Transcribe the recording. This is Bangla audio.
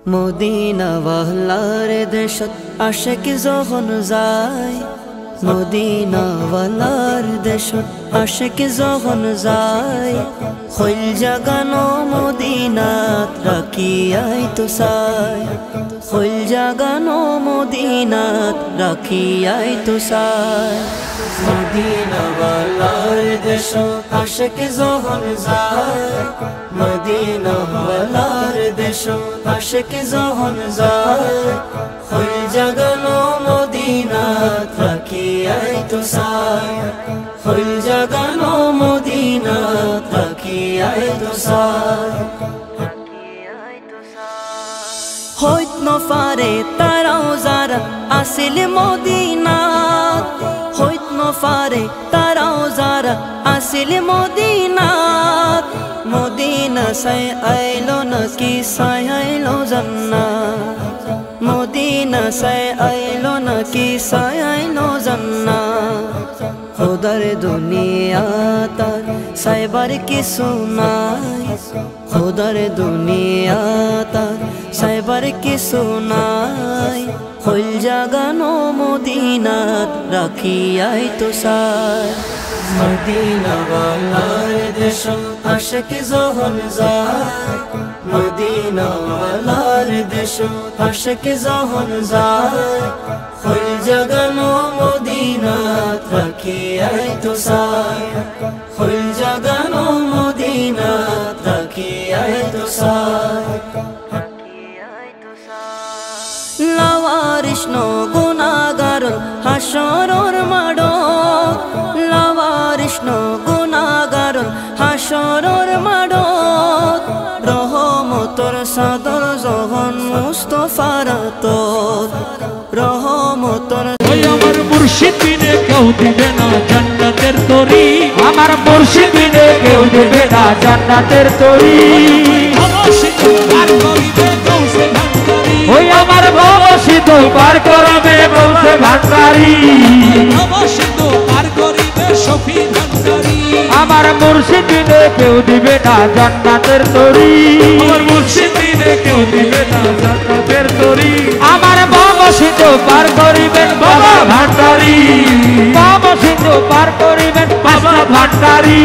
মদিনা ওয়ালার দেশত আশিক যখন যায়, মদিনা ওয়ালার দেশত আশিক যখন যায়, খৈল জাগানো মদিনাত রাখিয়াই তো চাই, খৈল জাগানো মদিনাত রাখিয়াই তো চাই। মদিনা ওয়ালার দেশত আশিক যখন যায়, মদিনা ওয়ালার দেশত আশিক যখন যায়, খৈল জাগানো মদিনাত রাখিয়াই তো চাই, খৈল জাগানো মদিনাত রাখিয়াই তো চাই। হইত নফারে তারাও যারা আসিল মদিনাত, হইত নফারে তারাও যারা আসিল মদিনাত, মদিনা সাই আইলো নাকি সাই আইলো জান্নাত, মদিনা সাই আইলো নাকি সাই আইলো জান্নাত। খোদার দুনিয়া তার সাইবার কিছু নাই, খোদার দুনিয়া তার সাইবার কিছু নাই, খৈল জাগানো মদিনাত রাখিয়াই তো চাই। মদিনা ওয়ালার দেশত আশিক যখন যায়, মদিনা ওয়ালার দেশত আশিক যখন যায়, খৈল জাগানো মদিনাত রাখিয়াই তো চাই, খৈল জাগানো মদিনাত রাখিয়াই তো চাই। লাওয়ারিস নো গুনাহগার হাসরর মাডত, লাওয়ারিস নো গুনাহগার হাসরর মাডত, রহমতর সাদর যখন মুস্তাফার আতত, রহমতর। ওই আমার মুর্শিদ বিনে কেউ দিবে না জান্নাতের তরি, আমার মুর্শিদ বিনে কেউ দিবে না জান্নাতের তরি। ওই আমার ভবসিত পার করবে বলছে ভান্ডারি, আমার মুর্শিদ বিনে কেউ দিবে না জান্নাতের তরি, আমার মুর্শিদ বিনে কেউ দিবে না জান্নাতের তরি। আমার ভবসিত পার করিবেন বাবা ভান্ডারি, ভবসিত পার করিবেন বাবা ভান্ডারি।